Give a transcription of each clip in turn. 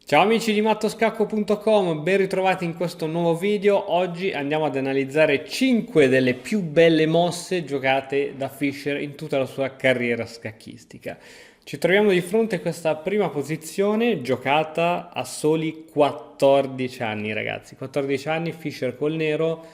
Ciao amici di mattoscacco.com, ben ritrovati in questo nuovo video. Oggi andiamo ad analizzare 5 delle più belle mosse giocate da Fischer in tutta la sua carriera scacchistica. Ci troviamo di fronte a questa prima posizione giocata a soli 14 anni, ragazzi. 14 anni Fischer col nero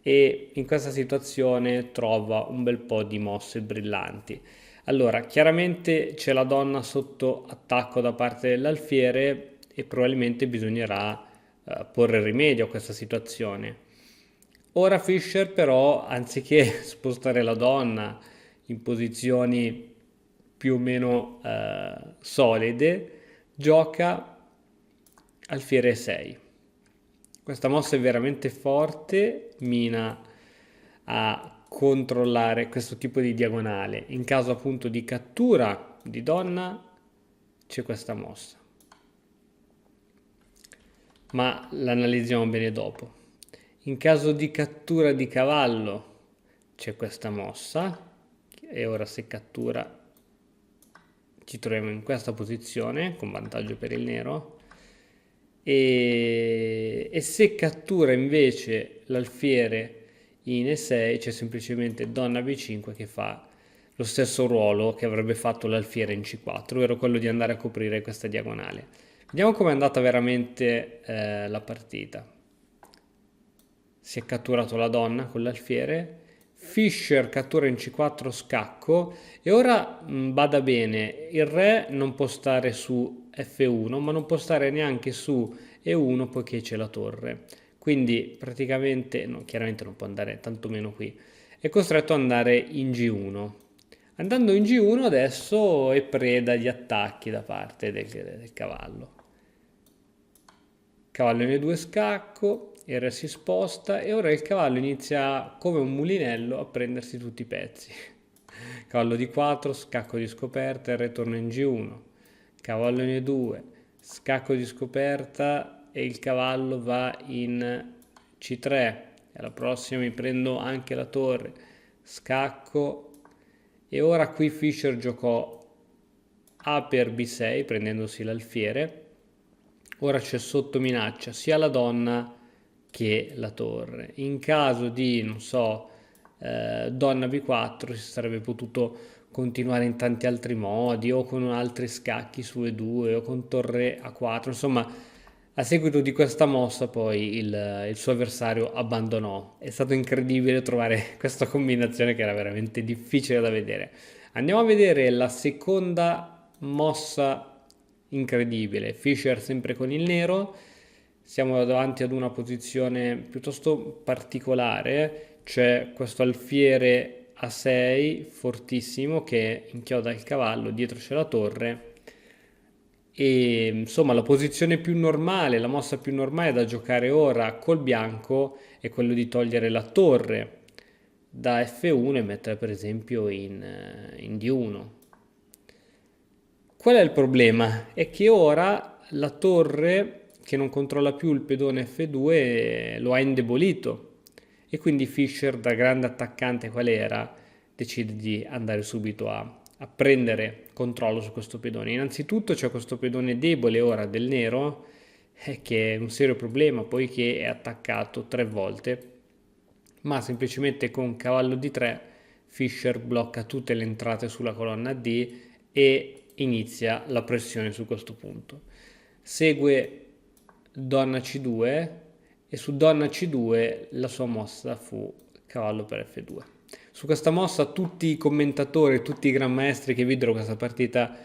e in questa situazione trova un bel po' di mosse brillanti. Allora, chiaramente c'è la donna sotto attacco da parte dell'alfiere e probabilmente bisognerà porre rimedio a questa situazione. Ora Fischer però, anziché spostare la donna in posizioni più o meno solide, gioca alfiere 6. Questa mossa è veramente forte, mina a controllare questo tipo di diagonale. In caso appunto di cattura di donna c'è questa mossa, ma l'analizziamo bene dopo. In caso di cattura di cavallo c'è questa mossa e ora se cattura ci troviamo in questa posizione con vantaggio per il nero e se cattura invece l'alfiere in E6 c'è semplicemente donna B5 che fa lo stesso ruolo che avrebbe fatto l'alfiere in C4, ovvero quello di andare a coprire questa diagonale. Vediamo com'è andata veramente la partita. Si è catturato la donna con l'alfiere, Fischer cattura in C4 scacco e ora bada bene, il re non può stare su F1 ma non può stare neanche su E1 poiché c'è la torre, quindi praticamente, no, chiaramente non può andare tantomeno qui, è costretto ad andare in G1. Andando in G1 adesso è preda di attacchi da parte del cavallo. Cavallo N2 scacco, il re si sposta e ora il cavallo inizia come un mulinello a prendersi tutti i pezzi. Cavallo D4, scacco di scoperta, il re torna in G1. Cavallo N2, scacco di scoperta e il cavallo va in C3. E alla prossima mi prendo anche la torre. Scacco. E ora qui Fischer giocò A per B6 prendendosi l'alfiere. Ora c'è sotto minaccia sia la donna che la torre. In caso di, non so, donna B4 si sarebbe potuto continuare in tanti altri modi o con altri scacchi su E2 o con torre A4. Insomma, a seguito di questa mossa poi il suo avversario abbandonò. È stato incredibile trovare questa combinazione che era veramente difficile da vedere. Andiamo a vedere la seconda mossa incredibile. Fischer sempre con il nero. Siamo davanti ad una posizione piuttosto particolare. C'è questo alfiere A6 fortissimo che inchioda il cavallo, dietro c'è la torre. E insomma, la posizione più normale, la mossa più normale da giocare ora col bianco è quello di togliere la torre da F1 e mettere per esempio in D1. Qual è il problema? È che ora la torre che non controlla più il pedone F2 lo ha indebolito e quindi Fischer, da grande attaccante qual era, decide di andare subito a prendere controllo su questo pedone. Innanzitutto c'è questo pedone debole ora del nero che è un serio problema poiché è attaccato 3 volte, ma semplicemente con cavallo D3 Fischer blocca tutte le entrate sulla colonna D e inizia la pressione su questo punto. Segue donna C2 e su donna C2 la sua mossa fu cavallo per F2. Su questa mossa tutti i commentatori, tutti i gran maestri che videro questa partita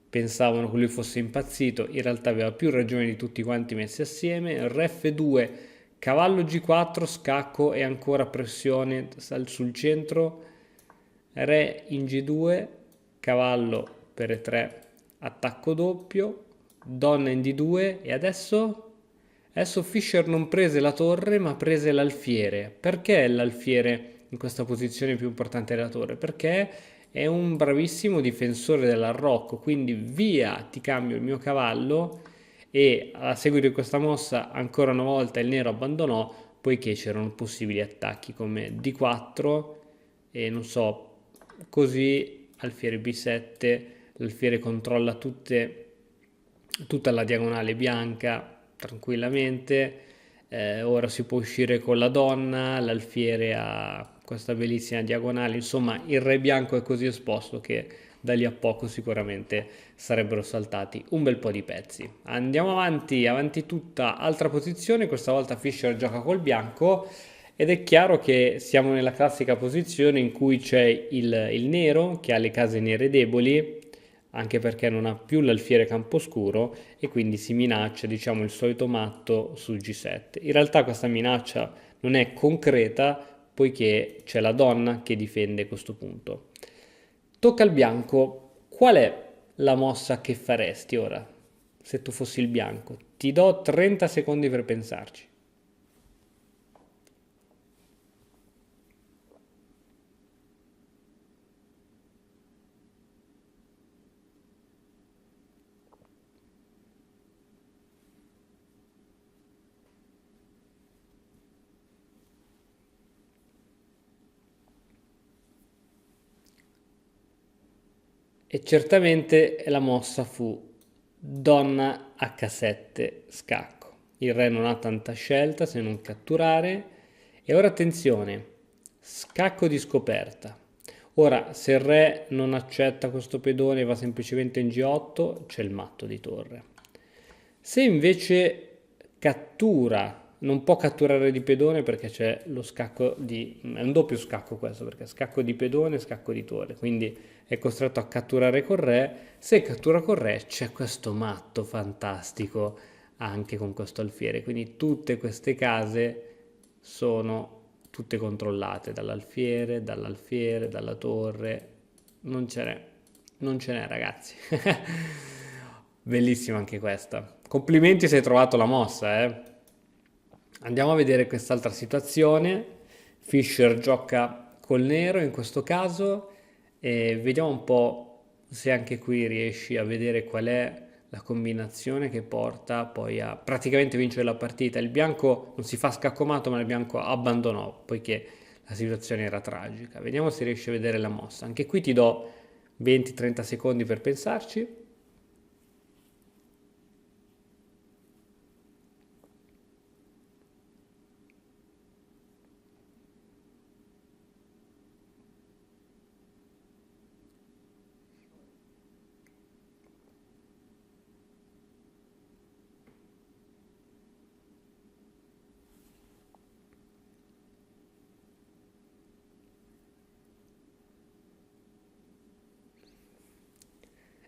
pensavano che lui fosse impazzito, in realtà aveva più ragione di tutti quanti messi assieme. Re F2, cavallo G4, scacco e ancora pressione sul centro, re in G2, cavallo per E3, attacco doppio, donna in D2 e adesso Fischer non prese la torre ma prese l'alfiere. Perché l'alfiere in questa posizione più importante della torre? Perché è un bravissimo difensore dell'arrocco, quindi via ti cambio il mio cavallo e a seguito di questa mossa ancora una volta il nero abbandonò poiché c'erano possibili attacchi come D4 e non so, così alfiere B7, l'alfiere controlla tutte tutta la diagonale bianca tranquillamente. Ora si può uscire con la donna, l'alfiere ha questa bellissima diagonale, insomma il re bianco è così esposto che da lì a poco sicuramente sarebbero saltati un bel po' di pezzi. Andiamo avanti, avanti tutta, altra posizione, questa volta Fischer gioca col bianco ed è chiaro che siamo nella classica posizione in cui c'è il nero che ha le case nere deboli, anche perché non ha più l'alfiere camposcuro e quindi si minaccia, diciamo, il solito matto su G7. In realtà questa minaccia non è concreta poiché c'è la donna che difende questo punto. Tocca al bianco. Qual è la mossa che faresti ora se tu fossi il bianco? Ti do 30 secondi per pensarci. E certamente la mossa fu donna H7 scacco. Il re non ha tanta scelta se non catturare. E ora attenzione, scacco di scoperta. Ora, se il re non accetta questo pedone e va semplicemente in G8, c'è il matto di torre. Se invece cattura, non può catturare di pedone perché c'è lo scacco di... è un doppio scacco questo, perché scacco di pedone e scacco di torre, quindi è costretto a catturare col re. Se cattura col re c'è questo matto fantastico anche con questo alfiere, quindi tutte queste case sono tutte controllate dall'alfiere, dalla torre, non ce n'è, non ce n'è ragazzi. Bellissima anche questa. Complimenti se hai trovato la mossa, eh. Andiamo a vedere quest'altra situazione. Fischer gioca col nero in questo caso e vediamo un po' se anche qui riesci a vedere qual è la combinazione che porta poi a praticamente vincere la partita. Il bianco non si fa scaccomato, ma il bianco abbandonò poiché la situazione era tragica. Vediamo se riesci a vedere la mossa. Anche qui ti do 20-30 secondi per pensarci.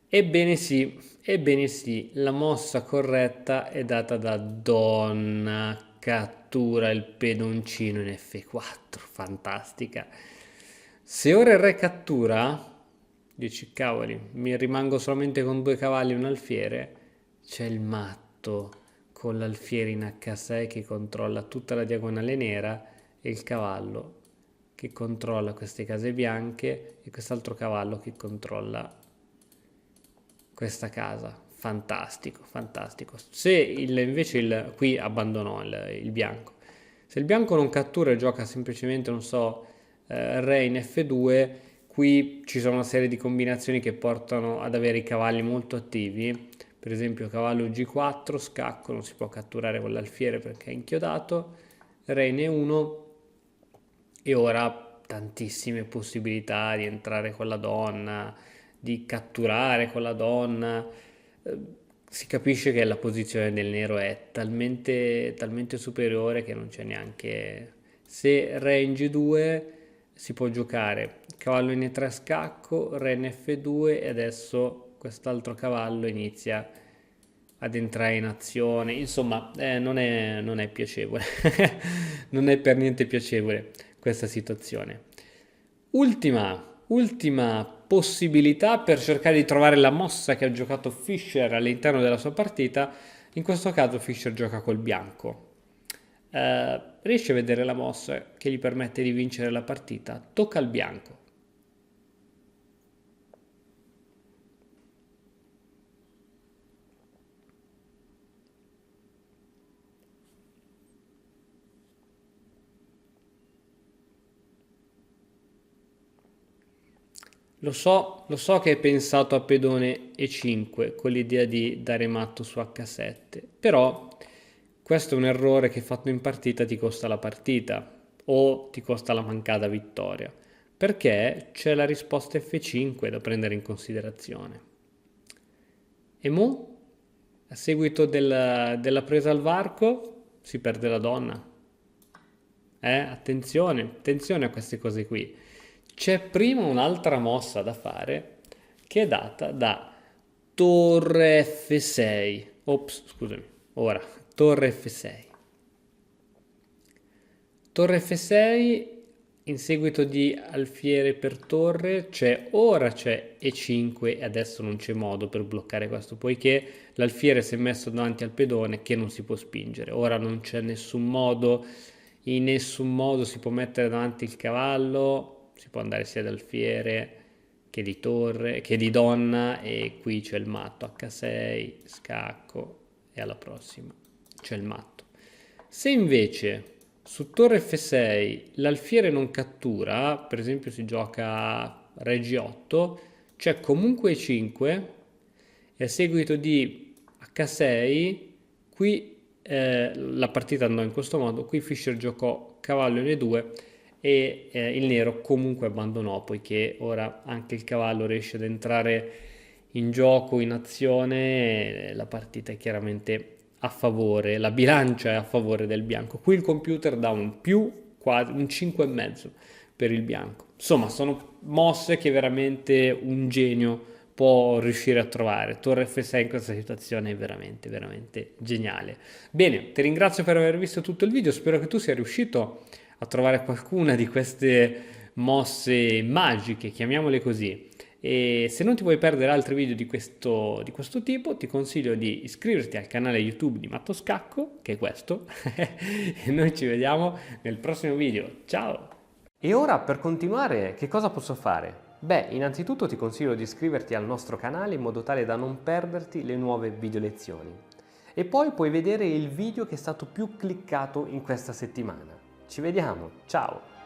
Ebbene sì, la mossa corretta è data da donna, cattura il pedoncino in F4, fantastica. Se ora il re cattura, dici cavoli, mi rimango solamente con due cavalli e un alfiere, c'è il matto con l'alfiere in H6 che controlla tutta la diagonale nera e il cavallo che controlla queste case bianche e quest'altro cavallo che controlla questa casa. Fantastico, fantastico. Se invece qui abbandonò il bianco. Se il bianco non cattura e gioca semplicemente, non so, re in F2, qui ci sono una serie di combinazioni che portano ad avere i cavalli molto attivi. Per esempio cavallo G4, scacco, non si può catturare con l'alfiere perché è inchiodato, re in E1 e ora tantissime possibilità di entrare con la donna, di catturare con la donna. Eh, Si capisce che la posizione del nero è talmente superiore che non c'è neanche... Se re in G2 si può giocare cavallo in E3 scacco, re in F2 e adesso quest'altro cavallo inizia ad entrare in azione. Insomma, non è piacevole. Non è per niente piacevole questa situazione. Ultima possibilità per cercare di trovare la mossa che ha giocato Fischer all'interno della sua partita. In questo caso Fischer gioca col bianco. Riesce a vedere la mossa che gli permette di vincere la partita. Tocca al bianco. Lo so che hai pensato a pedone E5 con l'idea di dare matto su H7, però questo è un errore che fatto in partita ti costa la partita o ti costa la mancata vittoria, perché c'è la risposta F5 da prendere in considerazione. E mo, a seguito della presa al varco, si perde la donna. Attenzione, attenzione a queste cose qui. C'è prima un'altra mossa da fare che è data da torre F6. Ops, scusami. Ora, torre F6. Torre F6 in seguito di alfiere per torre ora c'è E5 e adesso non c'è modo per bloccare questo poiché l'alfiere si è messo davanti al pedone che non si può spingere. Ora non c'è nessun modo, in nessun modo si può mettere davanti il cavallo, si può andare sia d'alfiere che di torre, che di donna e qui c'è il matto H6, scacco e alla prossima c'è il matto. Se invece su torre F6 l'alfiere non cattura, per esempio si gioca re G8, c'è comunque E5 e a seguito di H6 qui la partita andò in questo modo, qui Fischer giocò cavallo N2 e il nero comunque abbandonò poiché ora anche il cavallo riesce ad entrare in gioco, in azione, la partita è chiaramente a favore, la bilancia è a favore del bianco. Qui il computer dà un più, quasi un 5,5 per il bianco. Insomma, sono mosse che veramente un genio può riuscire a trovare. Torre F6 in questa situazione è veramente, veramente geniale. Bene, ti ringrazio per aver visto tutto il video, spero che tu sia riuscito a trovare qualcuna di queste mosse magiche, chiamiamole così. E se non ti vuoi perdere altri video di questo tipo, ti consiglio di iscriverti al canale YouTube di Matto Scacco, che è questo, e noi ci vediamo nel prossimo video. Ciao! E ora per continuare che cosa posso fare? Beh, innanzitutto ti consiglio di iscriverti al nostro canale in modo tale da non perderti le nuove video lezioni. E poi puoi vedere il video che è stato più cliccato in questa settimana. Ci vediamo, ciao!